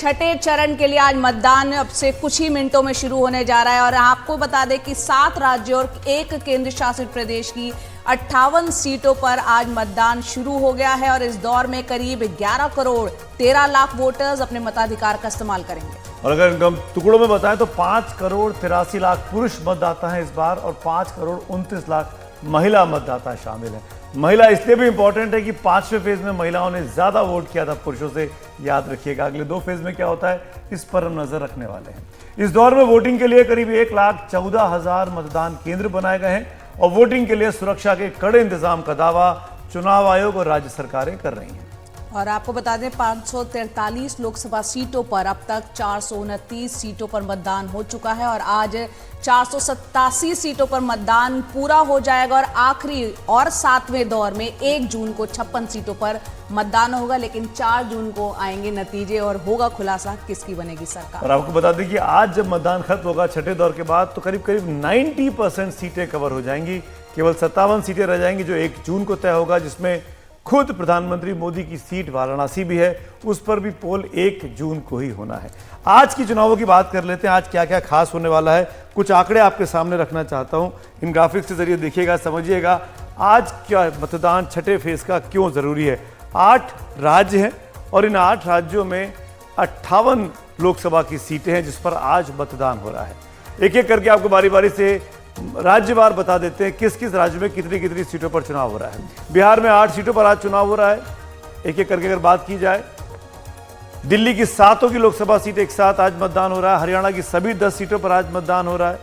छठे चरण के लिए आज मतदान अब से कुछ ही मिनटों में शुरू होने जा रहा है और आपको बता दें कि 7 राज्यों और एक केंद्र शासित प्रदेश की 58 सीटों पर आज मतदान शुरू हो गया है और इस दौर में करीब 11 करोड़ 13 लाख वोटर्स अपने मताधिकार का इस्तेमाल करेंगे। और अगर हम टुकड़ों में बताएं तो 5 करोड़ 83 लाख पुरुष मतदाता हैं इस बार और 5 करोड़ 29 लाख महिला मतदाता शामिल हैं। महिला इसलिए भी इंपॉर्टेंट है कि 5वें फेज में महिलाओं ने ज्यादा वोट किया था पुरुषों से, याद रखिएगा। अगले 2 फेज में क्या होता है इस पर हम नजर रखने वाले हैं। इस दौर में वोटिंग के लिए करीब 1,14,000 मतदान केंद्र बनाए गए हैं और वोटिंग के लिए सुरक्षा के कड़े इंतजाम का दावा चुनाव आयोग और राज्य सरकारें कर रही हैं। और आपको बता दें 543 लोकसभा सीटों पर अब तक 429 सीटों पर मतदान हो चुका है और आज 487 सीटों पर मतदान पूरा हो जाएगा और आखिरी और 7वें दौर में 1 जून को 56 सीटों पर मतदान होगा, लेकिन 4 जून को आएंगे नतीजे और होगा खुलासा किसकी बनेगी सरकार। और आपको बता दें कि आज जब मतदान खत्म होगा छठे दौर के बाद तो करीब 90% सीटें कवर हो जाएंगी। केवल 57 सीटें रह जाएंगी जो 1 जून को तय होगा, जिसमें खुद प्रधानमंत्री मोदी की सीट वाराणसी भी है। उस पर भी पोल 1 जून को ही होना है। आज की चुनावों की बात कर लेते हैं, आज क्या क्या खास होने वाला है। कुछ आंकड़े आपके सामने रखना चाहता हूं, इन ग्राफिक्स के जरिए देखिएगा, समझिएगा आज क्या मतदान छठे फेज का क्यों जरूरी है। 8 राज्य हैं और इन 8 राज्यों में 58 लोकसभा की सीटें हैं जिस पर आज मतदान हो रहा है। एक एक करके आपको बारी बारी से राज्यवार बता देते हैं किस किस राज्य में कितनी कितनी सीटों पर चुनाव हो रहा है। बिहार में 8 सीटों पर आज चुनाव हो रहा है। एक एक करके अगर बात की जाए, दिल्ली की 7 की लोकसभा सीट एक साथ आज मतदान हो रहा है। हरियाणा की सभी 10 सीटों पर आज मतदान हो रहा है।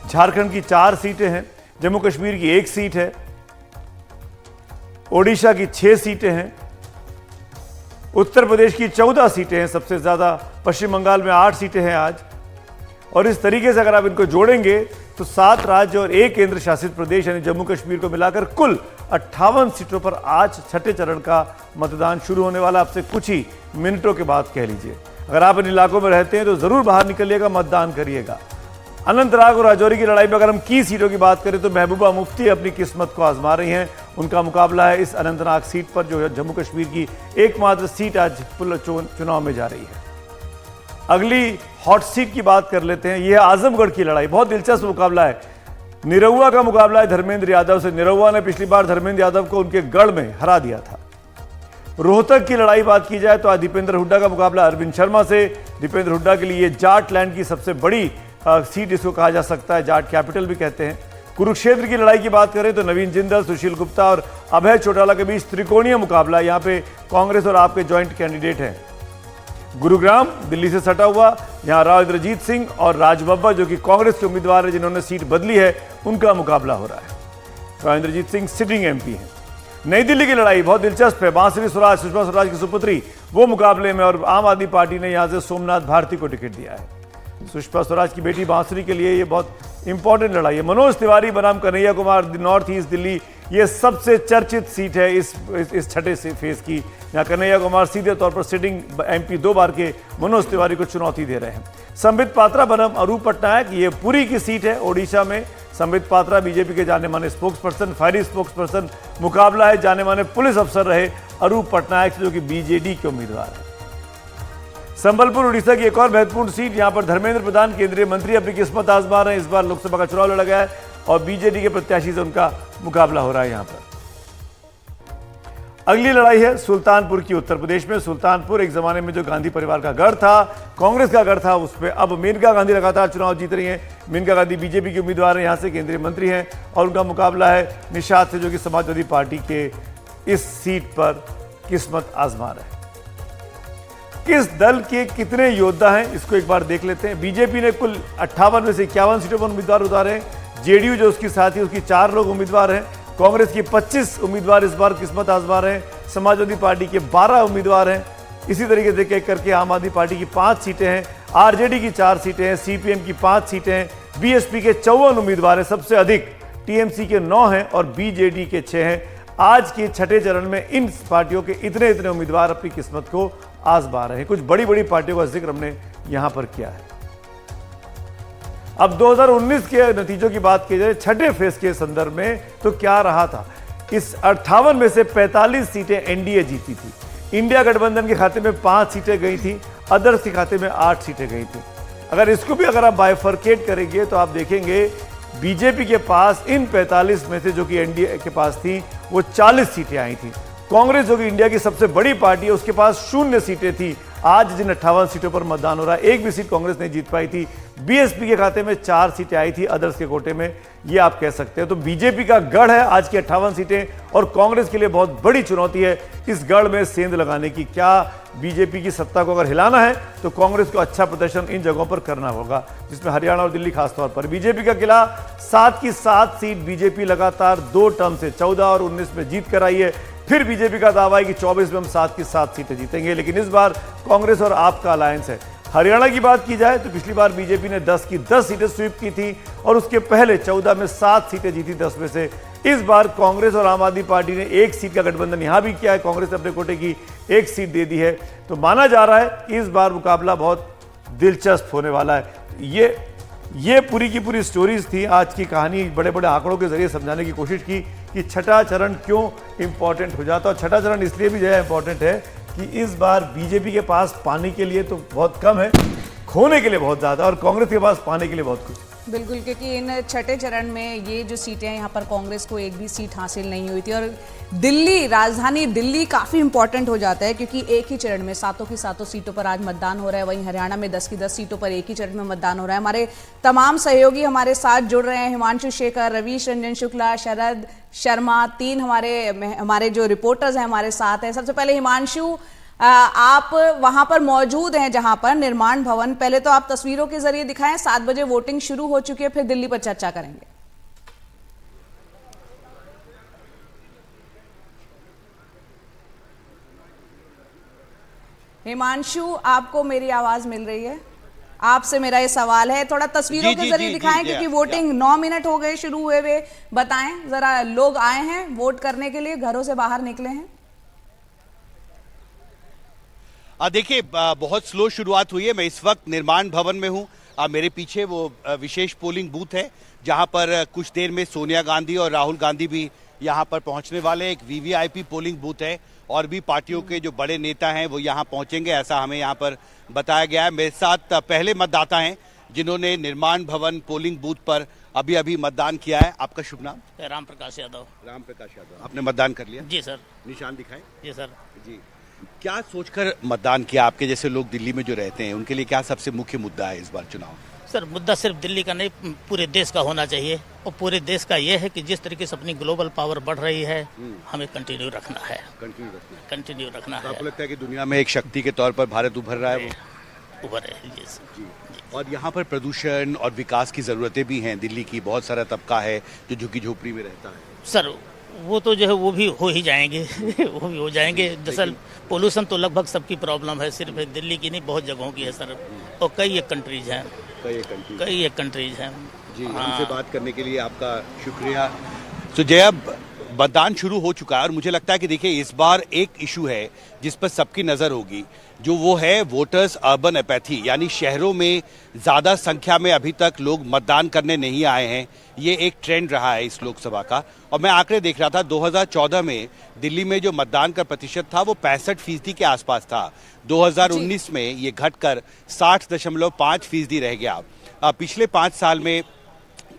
झारखंड की 4 सीटें हैं। जम्मू कश्मीर की 1 सीट है। ओडिशा की 6 सीटें हैं। उत्तर प्रदेश की 14 सीटें हैं सबसे ज्यादा। पश्चिम बंगाल में 8 सीटें हैं आज। और इस तरीके से अगर आप इनको जोड़ेंगे तो 7 राज्य और 1 केंद्र शासित प्रदेश यानी जम्मू कश्मीर को मिलाकर कुल 58 सीटों पर आज छठे चरण का मतदान शुरू होने वाला। आपसे कुछ ही मिनटों के बाद कह लीजिए। अगर आप इन इलाकों में रहते हैं तो जरूर बाहर निकलिएगा, मतदान करिएगा। अनंतनाग और राजौरी की लड़ाई में अगर हम की सीटों की बात करें तो महबूबा मुफ्ती अपनी किस्मत को आजमा रही हैं। उनका मुकाबला है इस अनंतनाग सीट पर जो जम्मू कश्मीर की एकमात्र सीट आज चुनाव में जा रही है। अगली हॉट सीट की बात कर लेते हैं। यह आजमगढ़ की लड़ाई, बहुत दिलचस्प मुकाबला है। निरहुआ का मुकाबला है धर्मेंद्र यादव से। निरहुआ ने पिछली बार धर्मेंद्र यादव को उनके गढ़ में हरा दिया था। रोहतक की लड़ाई बात की जाए तो आज दीपेंद्र हुड्डा का मुकाबला अरविंद शर्मा से। दीपेंद्र हुड्डा के लिए जाट लैंड की सबसे बड़ी सीट इसको कहा जा सकता है, जाट कैपिटल भी कहते हैं। कुरुक्षेत्र की लड़ाई की बात करें तो नवीन जिंदल, सुशील गुप्ता और अभय चौटाला के बीच त्रिकोणीय मुकाबला। यहाँ पे कांग्रेस और आपके ज्वाइंट कैंडिडेट हैं। गुरुग्राम दिल्ली से सटा हुआ, यहां राव इंद्रजीत सिंह और राज बब्बर जो कि कांग्रेस के उम्मीदवार है जिन्होंने सीट बदली है, उनका मुकाबला हो रहा है। राव इंद्रजीत सिंह सिटिंग एमपी हैं। नई दिल्ली की लड़ाई बहुत दिलचस्प है। बांसुरी स्वराज, सुषमा स्वराज की सुपुत्री, वो मुकाबले में और आम आदमी पार्टी ने यहां से सोमनाथ भारती को टिकट दिया है। सुषमा स्वराज की बेटी बांसुरी के लिए ये बहुत इंपॉर्टेंट लड़ाई है। मनोज तिवारी बनाम कन्हैया कुमार, नॉर्थ ईस्ट दिल्ली, ये सबसे चर्चित सीट है इस छठे फेज की। यहाँ कन्हैया कुमार सीधे तौर पर सिटिंग एमपी 2 बार के मनोज तिवारी को चुनौती दे रहे हैं। संबित पात्रा बनाम अरूप पटनायक, ये पुरी की सीट है ओडिशा में। संबित पात्रा बीजेपी के जाने माने spokes person, fiery spokes person. मुकाबला है जाने माने पुलिस अफसर रहे अरूप पटनायक से जो कि बीजेडी के उम्मीदवार है। संबलपुर उड़ीसा की एक और महत्वपूर्ण सीट, यहां पर धर्मेंद्र प्रधान केंद्रीय मंत्री अपनी किस्मत आजमा रहे हैं। इस बार लोकसभा का चुनाव लड़ा गया है और बीजेडी के प्रत्याशी से उनका मुकाबला हो रहा है यहां पर। अगली लड़ाई है सुल्तानपुर की, उत्तर प्रदेश में। सुल्तानपुर एक जमाने में जो गांधी परिवार का गढ़ था, कांग्रेस का गढ़ था, उसमें अब मेनका गांधी लगातार चुनाव जीत रही हैं। मेनका गांधी बीजेपी के उम्मीदवार हैं, यहां से केंद्रीय मंत्री हैं और उनका मुकाबला है निषाद से जो कि समाजवादी पार्टी के इस सीट पर किस्मत आजमा रहे हैं। किस दल के कितने योद्धा हैं इसको एक बार देख लेते हैं। बीजेपी ने कुल 58 में से 51 सीटों पर उम्मीदवार उतारे हैं। जेडीयू जो उसकी साथी उसकी 4 लोग उम्मीदवार हैं। कांग्रेस के 25 उम्मीदवार इस बार किस्मत आजमा रहे हैं। समाजवादी पार्टी के 12 उम्मीदवार हैं। इसी तरीके से एक करके आम आदमी पार्टी की 5 सीटें हैं। आरजेडी की 4 सीटें हैं। सीपीएम की 5 सीटें हैं। बीएसपी के 54 उम्मीदवार हैं, सबसे अधिक टीएमसी के 9 हैं और बीजेडी के 6 हैं। आज के छठे चरण में इन पार्टियों के इतने उम्मीदवार अपनी किस्मत को आजमा रहे हैं। कुछ बड़ी बड़ी पार्टियों का जिक्र हमने यहां पर किया है। अब 2019 के नतीजों की बात की जाए छठे फेज के संदर्भ में तो क्या रहा था। इस 58 में से 45 सीटें एनडीए जीती थी। इंडिया गठबंधन के खाते में 5 सीटें गई थी अदर्स के खाते में 8 सीटें गई थी। अगर इसको भी अगर आप बाइफरकेट करेंगे तो आप देखेंगे बीजेपी के पास इन 45 में से जो कि एनडीए के पास थी वो 40 सीटें आई थी। कांग्रेस जो कि इंडिया की सबसे बड़ी पार्टी है उसके पास 0 सीटें थी। आज जिन 58 सीटों पर मतदान हो रहा है, एक भी सीट कांग्रेस नहीं जीत पाई थी। बीएसपी के खाते में 4 सीटें आई थी अदर्स के कोटे में, ये आप कह सकते हैं। तो बीजेपी का गढ़ है आज की 58 सीटें और कांग्रेस के लिए बहुत बड़ी चुनौती है इस गढ़ में सेंध लगाने की। क्या बीजेपी की सत्ता को अगर हिलाना है तो कांग्रेस को अच्छा प्रदर्शन इन जगहों पर करना होगा, जिसमें हरियाणा और दिल्ली खासतौर पर। बीजेपी का किला 7 की 7 सीट बीजेपी लगातार 2 टर्म से 14 और 19 में जीत कर आई है। फिर बीजेपी का दावा है कि 24 में हम 7 की 7 सीटें जीतेंगे, लेकिन इस बार कांग्रेस और आप का अलायंस है। हरियाणा की बात की जाए तो पिछली बार बीजेपी ने 10 की 10 सीटें स्वीप की थी और उसके पहले 14 में 7 सीटें जीती 10 में से। इस बार कांग्रेस और आम आदमी पार्टी ने 1 सीट का गठबंधन यहां भी किया है। कांग्रेस ने अपने कोटे की 1 सीट दे दी है। तो माना जा रहा है कि इस बार मुकाबला बहुत दिलचस्प होने वाला है। ये पूरी की पूरी स्टोरीज थी आज की कहानी, बड़े बड़े आंकड़ों के जरिए समझाने की कोशिश की कि छठा चरण क्यों इंपॉर्टेंट हो जाता है। और छठा चरण इसलिए भी जो है इंपॉर्टेंट है कि इस बार बीजेपी के पास पाने के लिए तो बहुत कम है, खोने के लिए बहुत ज्यादा, और कांग्रेस के पास पाने के लिए बहुत कुछ। बिल्कुल, क्योंकि इन छठे चरण में ये जो सीटें हैं यहाँ पर कांग्रेस को एक भी सीट हासिल नहीं हुई थी। और दिल्ली, राजधानी दिल्ली काफ़ी इंपॉर्टेंट हो जाता है क्योंकि एक ही चरण में 7 की 7 सीटों पर आज मतदान हो रहा है। वहीं हरियाणा में 10 की 10 सीटों पर एक ही चरण में मतदान हो रहा है। हमारे तमाम सहयोगी हमारे साथ जुड़ रहे हैं। हिमांशु शेखर, रवीश रंजन शुक्ला, शरद शर्मा, 3 हमारे जो रिपोर्टर्स हैं हमारे साथ हैं। सबसे पहले हिमांशु, आप वहां पर मौजूद हैं जहां पर निर्माण भवन, पहले तो आप तस्वीरों के जरिए दिखाएं। 7 बजे वोटिंग शुरू हो चुकी है, फिर दिल्ली पर चर्चा करेंगे। हिमांशु, आपको मेरी आवाज मिल रही है? आपसे मेरा ये सवाल है, थोड़ा तस्वीरों के जरिए दिखाएं क्योंकि वोटिंग 9 मिनट हो गए शुरू हुए हुए। बताएं जरा, लोग आए हैं वोट करने के लिए, घरों से बाहर निकले हैं? देखिए, बहुत स्लो शुरुआत हुई है। मैं इस वक्त निर्माण भवन में हूँ। मेरे पीछे वो विशेष पोलिंग बूथ है जहाँ पर कुछ देर में सोनिया गांधी और राहुल गांधी भी यहाँ पर पहुँचने वाले। एक वीवीआईपी पोलिंग बूथ है और भी पार्टियों के जो बड़े नेता हैं वो यहाँ पहुँचेंगे, ऐसा हमें यहाँ पर बताया गया है। मेरे साथ पहले मतदाता हैं जिन्होंने निर्माण भवन पोलिंग बूथ पर अभी अभी मतदान किया है। आपका शुभ नाम? राम प्रकाश यादव। राम प्रकाश यादव, आपने मतदान कर लिया? जी सर। निशान दिखाएं। जी सर। जी, क्या सोचकर मतदान किया? आपके जैसे लोग दिल्ली में जो रहते हैं उनके लिए क्या सबसे मुख्य मुद्दा है इस बार चुनाव? सर, मुद्दा सिर्फ दिल्ली का नहीं, पूरे देश का होना चाहिए। और पूरे देश का ये है कि जिस तरीके से अपनी ग्लोबल पावर बढ़ रही है, हमें कंटिन्यू रखना है। कंटिन्यू रखना है। आपको लगता है कि दुनिया में एक शक्ति के तौर पर भारत उभर रहा है? वो उभर है जी सर। जी। और यहाँ पर प्रदूषण और विकास की जरूरतें भी हैं। दिल्ली की बहुत सारा तबका है जो झुग्गी झोपड़ी में रहता है। सर, वो तो जो है वो भी हो ही जाएंगे वो भी हो जाएंगे। दरअसल पोल्यूशन तो लगभग सबकी प्रॉब्लम है, सिर्फ दिल्ली की नहीं, बहुत जगहों की है सर। और कई एक कंट्रीज हैं, कई एक कंट्रीज हैं। जी, हमसे बात करने के लिए आपका शुक्रिया। तो जया, मतदान शुरू हो चुका है और मुझे लगता है कि देखिए इस बार एक इशू है जिस पर सबकी नज़र होगी, जो वो है वोटर्स अर्बन अपैथी, यानी शहरों में ज़्यादा संख्या में अभी तक लोग मतदान करने नहीं आए हैं। ये एक ट्रेंड रहा है इस लोकसभा का। और मैं आंकड़े देख रहा था, 2014 में दिल्ली में जो मतदान का प्रतिशत था वो 65% के आसपास था। 2019 में ये घटकर 60.5% रह गया। पिछले 5 साल में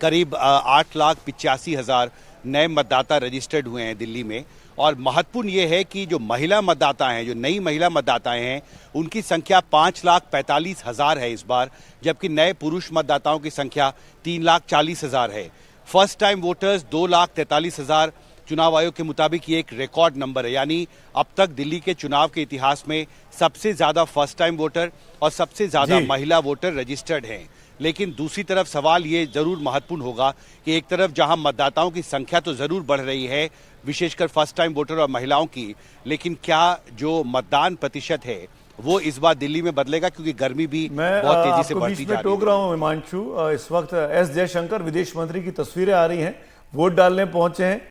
करीब 8,85,000 नए मतदाता रजिस्टर्ड हुए हैं दिल्ली में। और महत्वपूर्ण ये है कि जो महिला मतदाता हैं, जो नई महिला मतदाताएं हैं, उनकी संख्या 5,45,000 है इस बार, जबकि नए पुरुष मतदाताओं की संख्या 3,40,000 है। फर्स्ट टाइम वोटर्स 2,43,000 चुनाव आयोग के मुताबिक ये एक रिकॉर्ड नंबर है। यानी अब तक दिल्ली के चुनाव के इतिहास में सबसे ज्यादा फर्स्ट टाइम वोटर और सबसे ज्यादा महिला वोटर रजिस्टर्ड हैं। लेकिन दूसरी तरफ सवाल ये जरूर महत्वपूर्ण होगा कि एक तरफ जहां मतदाताओं की संख्या तो जरूर बढ़ रही है, विशेषकर फर्स्ट टाइम वोटर और महिलाओं की, लेकिन क्या जो मतदान प्रतिशत है वो इस बार दिल्ली में बदलेगा? क्योंकि गर्मी भी बहुत तेजी से बढ़ती जा रही है। टोक रहा हूं हिमांशु, इस वक्त एस जयशंकर विदेश मंत्री की तस्वीरें आ रही हैं, वोट डालने पहुंचे हैं।